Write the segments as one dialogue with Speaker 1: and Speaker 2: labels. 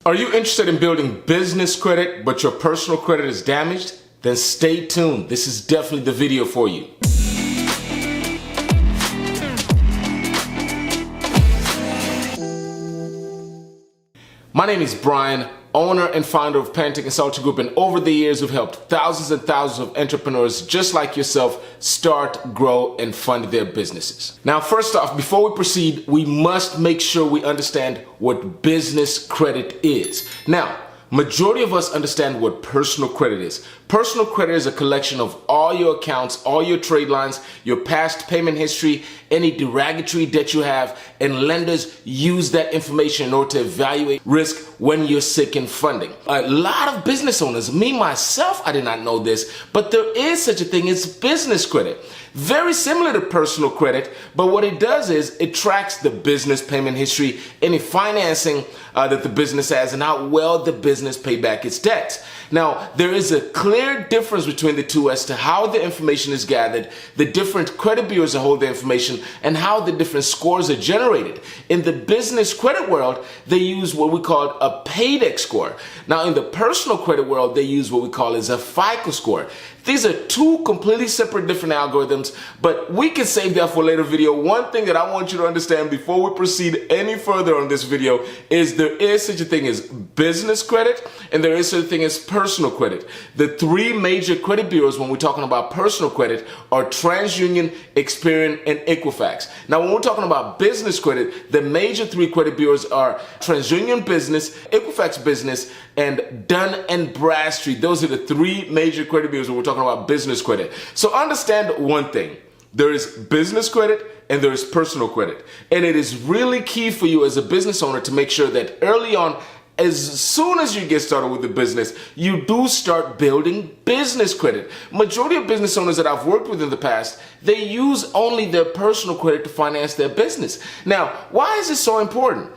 Speaker 1: Are you interested in building business credit, but your personal credit is damaged? Then stay tuned. This is definitely the video for you. My name is Brian, owner and founder of Pantech Consulting Group, and over the years we've helped thousands and thousands of entrepreneurs just like yourself start, grow, and fund their businesses. Now, first off, before we proceed, we must make sure we understand what business credit is. Now, majority of us understand what personal credit is. Personal credit is a collection of all your accounts, all your trade lines, your past payment history, any derogatory debt you have, and lenders use that information in order to evaluate risk when you're seeking funding. A lot of business owners, me myself, I did not know this, but there is such a thing as business credit. Very similar to personal credit, but what it does is it tracks the business payment history, any financing that the business has, and how well the business paid back its debts. Now, there is a clear difference between the two as to how the information is gathered, the different credit bureaus that hold the information, and how the different scores are generated. In the business credit world, they use what we call a Paydex score. Now, in the personal credit world, they use what we call as a FICO score. These are two completely separate different algorithms, but we can save that for a later video. One thing that I want you to understand before we proceed any further on this video is there is such a thing as business credit and there is such a thing as personal credit. The three major credit bureaus when we're talking about personal credit are TransUnion, Experian, and Equifax. Now, when we're talking about business credit, the major three credit bureaus are TransUnion Business, Equifax Business, and Dun & Bradstreet. Those are the three major credit bureaus when we're talking about business credit. So understand one thing. There is business credit and there is personal credit. And it is really key for you as a business owner to make sure that early on, as soon as you get started with the business, you do start building business credit. Majority of business owners that I've worked with in the past, they use only their personal credit to finance their business. Now, why is this so important?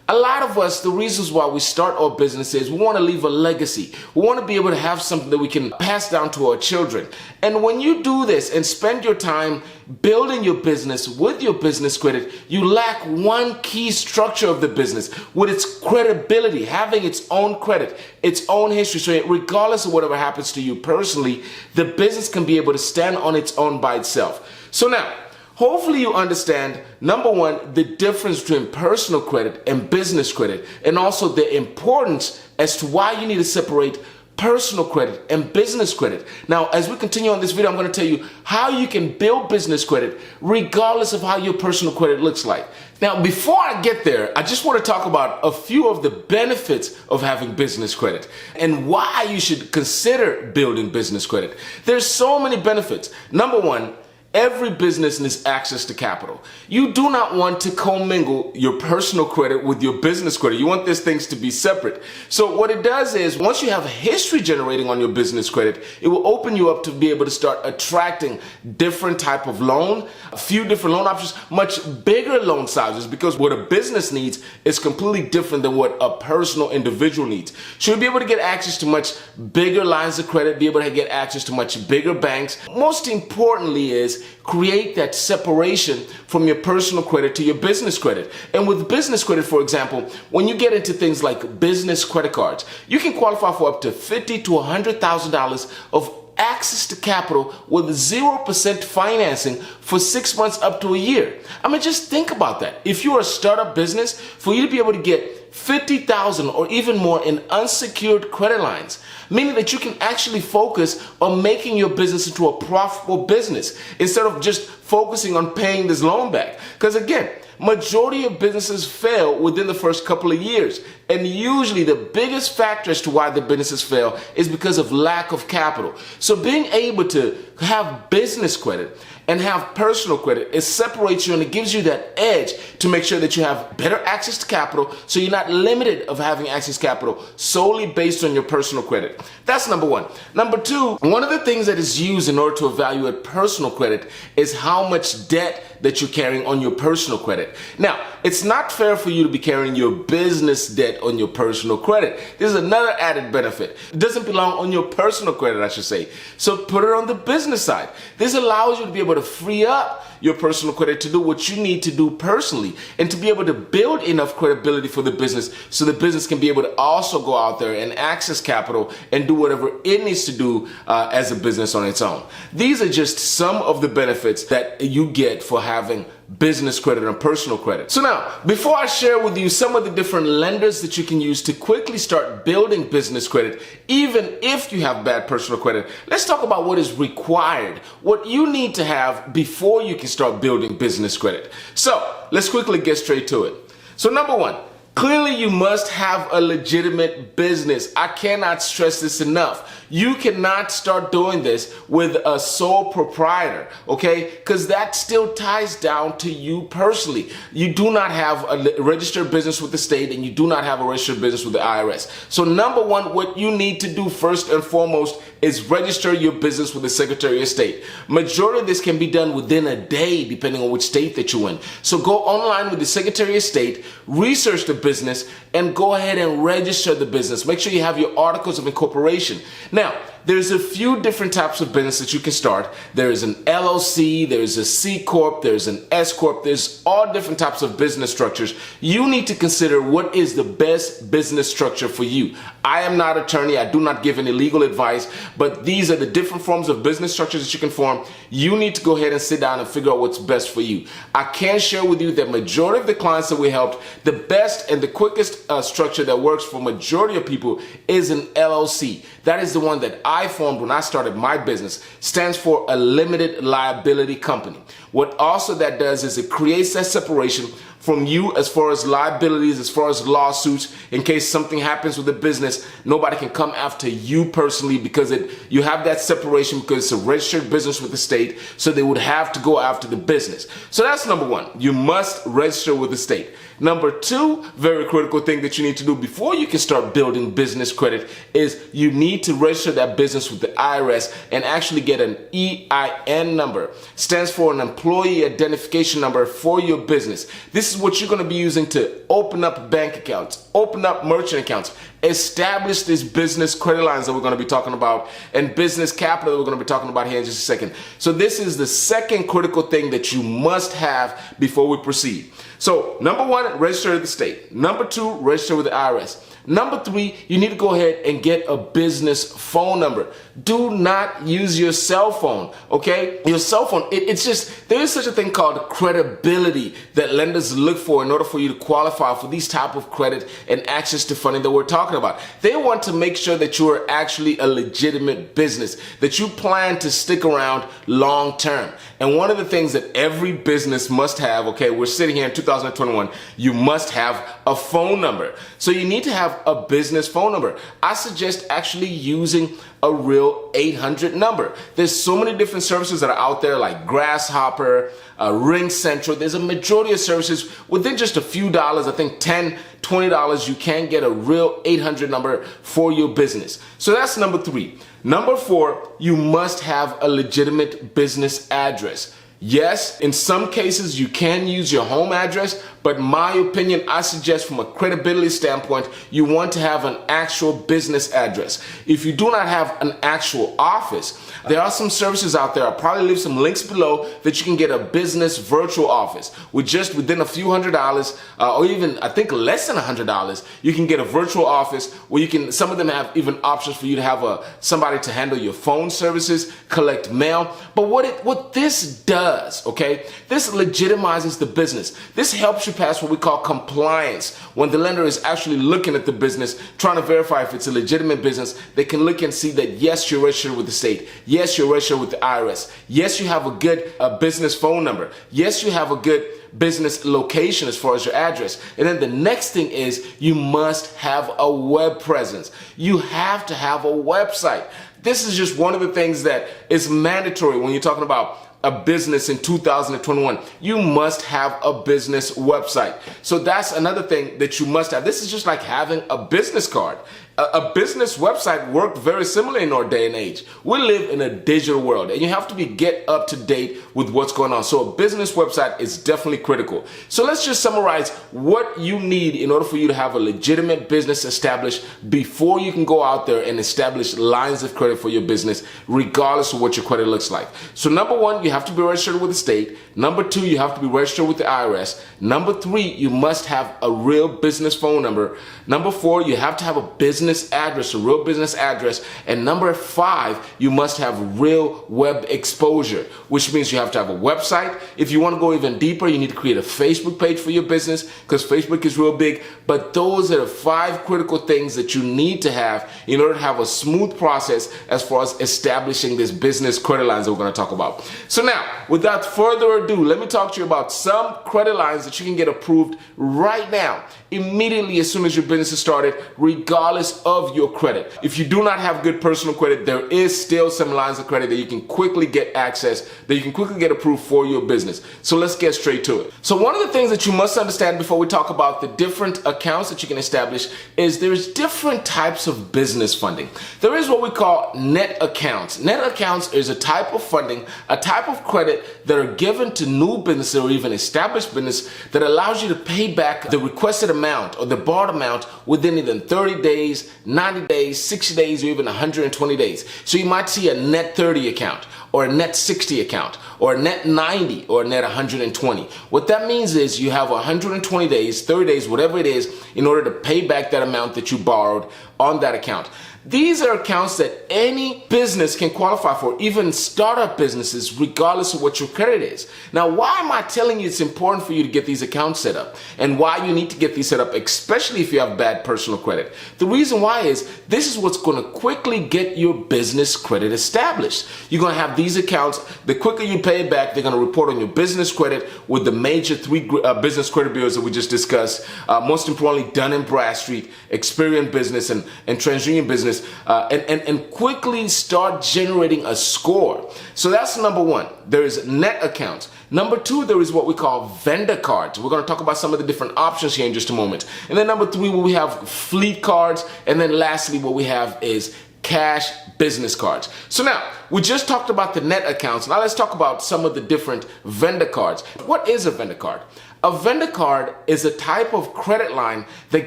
Speaker 1: A lot of us, the reasons why we start our business is we want to leave a legacy. We want to be able to have something that we can pass down to our children. And when you do this and spend your time building your business with your business credit, you lack one key structure of the business with its credibility, having its own credit, its own history. So regardless of whatever happens to you personally, the business can be able to stand on its own by itself. So now, hopefully you understand, number one, the difference between personal credit and business credit, and also the importance as to why you need to separate personal credit and business credit. Now, as we continue on this video, I'm going to tell you how you can build business credit regardless of how your personal credit looks like. Now, before I get there, I just want to talk about a few of the benefits of having business credit and why you should consider building business credit. There's so many benefits. Number one, every business needs access to capital. You do not want to commingle your personal credit with your business credit. You want these things to be separate. So what it does is once you have history generating on your business credit, it will open you up to be able to start attracting different type of loan, a few different loan options, much bigger loan sizes, because what a business needs is completely different than what a personal individual needs. So you'll be able to get access to much bigger lines of credit, be able to get access to much bigger banks. Most importantly is create that separation from your personal credit to your business credit. And with business credit, for example, when you get into things like business credit cards, you can qualify for up to $50,000 to $100,000 of access to capital with 0% financing for 6 months up to a year. I mean, just think about that. If you're a startup business, for you to be able to get $50,000 or even more in unsecured credit lines, meaning that you can actually focus on making your business into a profitable business instead of just focusing on paying this loan back. Because again, majority of businesses fail within the first couple of years. And usually the biggest factor as to why the businesses fail is because of lack of capital. So being able to have business credit and have personal credit, it separates you and it gives you that edge to make sure that you have better access to capital, so you're not limited of having access to capital solely based on your personal credit. That's number one. Number two, one of the things that is used in order to evaluate personal credit is how much debt that you're carrying on your personal credit. Now, it's not fair for you to be carrying your business debt on your personal credit. This is another added benefit. It doesn't belong on your personal credit, I should say. So put it on the business side. This allows you to be able to free up your personal credit to do what you need to do personally and to be able to build enough credibility for the business so the business can be able to also go out there and access capital and do whatever it needs to do as a business on its own. These are just some of the benefits that you get for having business credit and personal credit. So now, before I share with you some of the different lenders that you can use to quickly start building business credit, even if you have bad personal credit, let's talk about what is required, what you need to have before you can start building business credit. So let's quickly get straight to it. So number one, clearly you must have a legitimate business. I cannot stress this enough. You cannot start doing this with a sole proprietor, okay? Because that still ties down to you personally. You do not have a registered business with the state and you do not have a registered business with the IRS. So number one, what you need to do first and foremost is register your business with the Secretary of State. Majority of this can be done within a day, depending on which state that you're in. So go online with the Secretary of State, research the business, and go ahead and register the business. Make sure you have your articles of incorporation. Now, there's a few different types of business that you can start. There is an LLC, there's a C Corp, there's an S Corp, there's all different types of business structures. You need to consider what is the best business structure for you. I am not an attorney, I do not give any legal advice, but these are the different forms of business structures that you can form. You need to go ahead and sit down and figure out what's best for you. I can share with you that majority of the clients that we helped, the best and the quickest structure that works for majority of people is an LLC. That is the one that I formed when I started my business. Stands for a limited liability company. What also that does is it creates that separation from you as far as liabilities, as far as lawsuits. In case something happens with the business, nobody can come after you personally because you have that separation because it's a registered business with the state, so they would have to go after the business. So that's number one. You must register with the state. Number two, very critical thing that you need to do before you can start building business credit is you need to register that business with the IRS and actually get an EIN number. Stands for an employee identification number for your business. This is what you're going to be using to open up bank accounts, open up merchant accounts, establish these business credit lines that we're going to be talking about and business capital that we're going to be talking about here in just a second. So this is the second critical thing that you must have before we proceed. So number one, register with the state. Number two, register with the IRS. Number three, you need to go ahead and get a business phone number. Do not use your cell phone, okay? Your cell phone, it's just, there is such a thing called credibility that lenders look for in order for you to qualify for these type of credit and access to funding that we're talking about. They want to make sure that you are actually a legitimate business, that you plan to stick around long term. And one of the things that every business must have, okay, we're sitting here in 2021, you must have a phone number. So you need to have a business phone number. I suggest actually using a real 800 number. There's so many different services that are out there like Grasshopper, Ring Central. There's a majority of services within just a few dollars, I think $10, $20, you can get a real 800 number for your business. So that's number three. Number four, you must have a legitimate business address. Yes, in some cases you can use your home address, but in my opinion, I suggest from a credibility standpoint, you want to have an actual business address. If you do not have an actual office, there are some services out there. I'll probably leave some links below that you can get a business virtual office with just within a few $100 or even I think less than $100. You can get a virtual office where you can, some of them have even options for you to have somebody to handle your phone services, collect mail. But what this does, okay, this legitimizes the business. This helps you pass what we call compliance. When the lender is actually looking at the business, trying to verify if it's a legitimate business, they can look and see that yes, you're registered with the state. Yes, you're registered with the IRS. Yes, you have a good business phone number. Yes, you have a good business location as far as your address. And then the next thing is you must have a web presence. You have to have a website. This is just one of the things that is mandatory when you're talking about a business in 2021. You must have a business website. So that's another thing that you must have. This is just like having a business card. A business website worked very similar in our day and age. We live in a digital world and you have to get up to date with what's going on. So a business website is definitely critical. So let's just summarize what you need in order for you to have a legitimate business established before you can go out there and establish lines of credit for your business, regardless of what your credit looks like. So number one, you have to be registered with the state. Number 2, you have to be registered with the IRS. Number 3, you must have a real business phone number. Number 4, you have to have a business address, a real business address. And number 5, you must have real web exposure, which means you have to have a website. If you want to go even deeper, you need to create a Facebook page for your business, because Facebook is real big. But those are the 5 critical things that you need to have in order to have a smooth process as far as establishing this business credit lines that we're going to talk about. So now, without further ado, let me talk to you about some credit lines that you can get approved right now, immediately as soon as your business is started, regardless of your credit. If you do not have good personal credit, there is still some lines of credit that you can quickly get access, that you can quickly get approved for your business. So let's get straight to it. So one of the things that you must understand before we talk about the different accounts that you can establish is there's different types of business funding. There is what we call net accounts. Net accounts is a type of funding, a type of credit that are given to new businesses or even established business that allows you to pay back the requested amount or the borrowed amount within either 30 days, 90 days, 60 days, or even 120 days. So you might see a net 30 account, or a net 60 account, or a net 90, or a net 120. What that means is you have 120 days, 30 days, whatever it is, in order to pay back that amount that you borrowed on that account. These are accounts that any business can qualify for, even startup businesses, regardless of what your credit is. Now, why am I telling you it's important for you to get these accounts set up, and why you need to get these set up, especially if you have bad personal credit? The reason why is this is what's going to quickly get your business credit established. You're going to have these accounts. The quicker you pay it back, they're going to report on your business credit with the major 3 business credit bureaus that we just discussed. Most importantly, Dun & Bradstreet, Experian Business, and TransUnion Business. And quickly start generating a score. So that's number 1. There is net accounts. Number 2, there is what we call vendor cards. We're going to talk about some of the different options here in just a moment. And then number 3, we have fleet cards. And then lastly, what we have is cash business cards. So now, we just talked about the net accounts. Now let's talk about some of the different vendor cards. What is a vendor card? A vendor card is a type of credit line that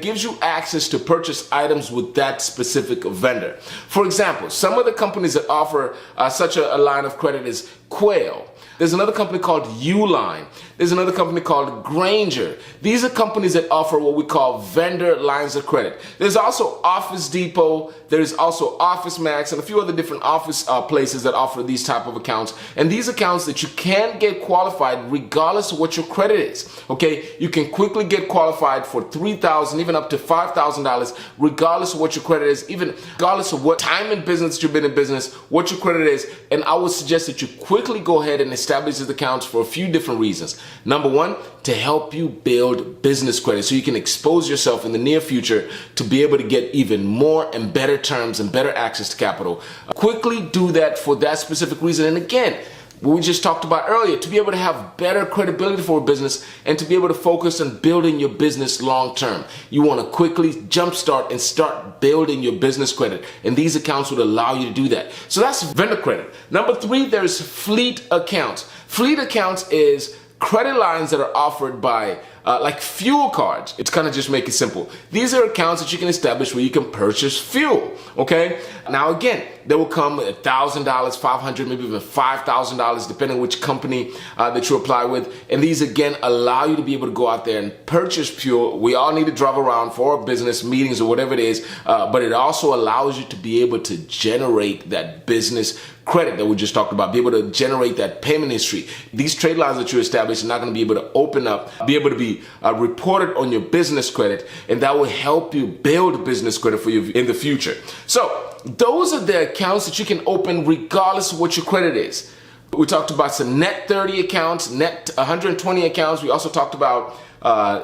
Speaker 1: gives you access to purchase items with that specific vendor. For example, some of the companies that offer such a line of credit is Quail. There's another company called Uline. There's another company called Granger. These are companies that offer what we call vendor lines of credit. There's also Office Depot. There's also Office Max and a few other different office places that offer these type of accounts. And these accounts that you can get qualified regardless of what your credit is. Okay, you can quickly get qualified for $3,000, even up to $5,000, regardless of what your credit is, even regardless of what time in business you've been in business, what your credit is. And I would suggest that you quickly go ahead and establish these accounts for a few different reasons. Number 1, to help you build business credit so you can expose yourself in the near future to be able to get even more and better terms and better access to capital. Quickly do that for that specific reason. And again, what we just talked about earlier, to be able to have better credibility for a business and to be able to focus on building your business long term. You want to quickly jumpstart and start building your business credit. And these accounts would allow you to do that. So that's vendor credit. Number 3, there's fleet accounts. Fleet accounts is credit lines that are offered by like fuel cards. It's kind of just make it simple. These are accounts that you can establish where you can purchase fuel. Okay. Now again, they will come $1,000, $500, maybe even $5,000, depending on which company that you apply with. And these again allow you to be able to go out there and purchase fuel. We all need to drive around for our business meetings or whatever it is, but it also allows you to be able to generate that business credit that we just talked about, be able to generate that payment history. These trade lines that you establish are not going to be able to open up, be able to be reported on your business credit, and that will help you build business credit for you in the future. So those are the accounts that you can open regardless of what your credit is. We talked about some net 30 accounts, net 120 accounts. We also talked about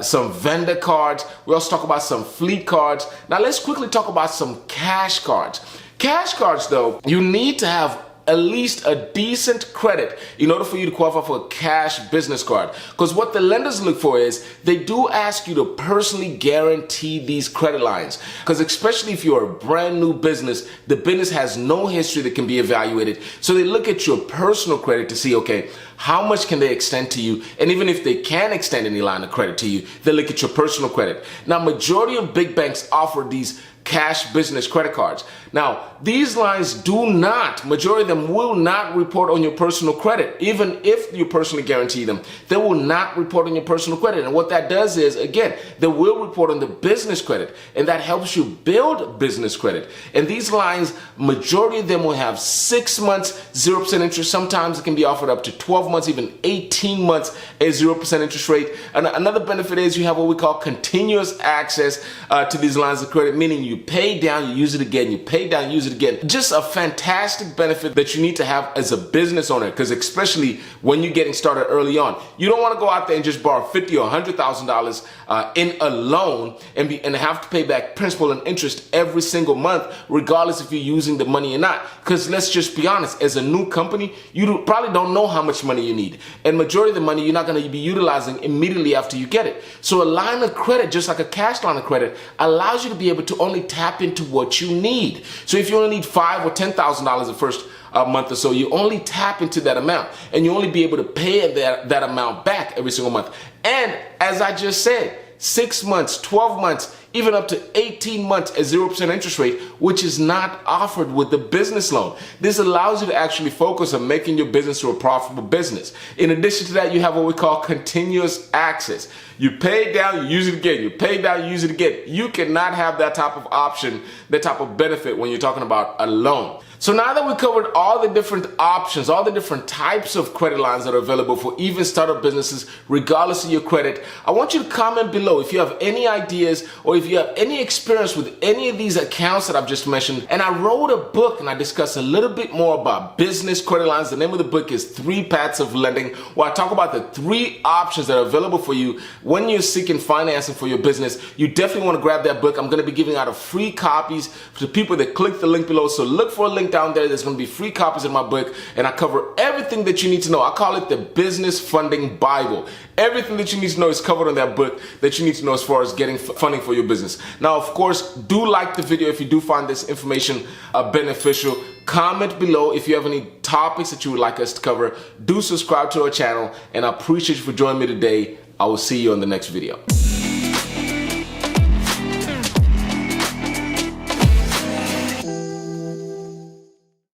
Speaker 1: some vendor cards. We also talk about some fleet cards. Now let's quickly talk about some cash cards. Cash cards, though, you need to have at least a decent credit in order for you to qualify for a cash business card. Because what the lenders look for is they do ask you to personally guarantee these credit lines. Because especially if you're a brand new business, the business has no history that can be evaluated. So they look at your personal credit to see, okay, how much can they extend to you? And even if they can extend any line of credit to you, they look at your personal credit. Now, majority of big banks offer these cash business credit cards. Now, these lines majority of them will not report on your personal credit. Even if you personally guarantee them, they will not report on your personal credit. And what that does is, again, they will report on the business credit, and that helps you build business credit. And these lines, majority of them will have 6 months, 0% interest. Sometimes it can be offered up to 12 months, even 18 months at 0% interest rate. And another benefit is you have what we call continuous access to these lines of credit, meaning you pay down, you use it again, you pay down, use it again. Just a fantastic benefit that you need to have as a business owner, because especially when you're getting started early on, you don't want to go out there and just borrow $50,000 or $100,000 in a loan and have to pay back principal and interest every single month, regardless if you're using the money or not. Because let's just be honest, as a new company, you probably don't know how much money you need, and majority of the money you're not going to be utilizing immediately after you get it. So a line of credit, just like a cash line of credit, allows you to be able to only tap into what you need. So if you only need $5,000 or $10,000 the first month or so, you only tap into that amount, and you only be able to pay that amount back every single month. And as I just said, 6 months, 12 months, even up to 18 months at 0% interest rate, which is not offered with the business loan. This allows you to actually focus on making your business to a profitable business. In addition to that, you have what we call continuous access. You pay down, you use it again. You pay down, you use it again. You cannot have that type of option, that type of benefit when you're talking about a loan. So now that we covered all the different options, all the different types of credit lines that are available for even startup businesses, regardless of your credit, I want you to comment below if you have any ideas or if you have any experience with any of these accounts that I've just mentioned. And I wrote a book and I discuss a little bit more about business credit lines. The name of the book is 3 Paths of Lending, where I talk about the 3 options that are available for you when you're seeking financing for your business. You definitely want to grab that book. I'm going to be giving out free copies to people that click the link below. So look for a link down there. There's going to be free copies of my book, and I cover everything that you need to know. I call it the Business Funding Bible. Everything that you need to know is covered in that book that you need to know as far as getting funding for your business. Now, of course, do like the video if you do find this information beneficial. Comment below if you have any topics that you would like us to cover. Do subscribe to our channel, and I appreciate you for joining me today. I will see you on the next video.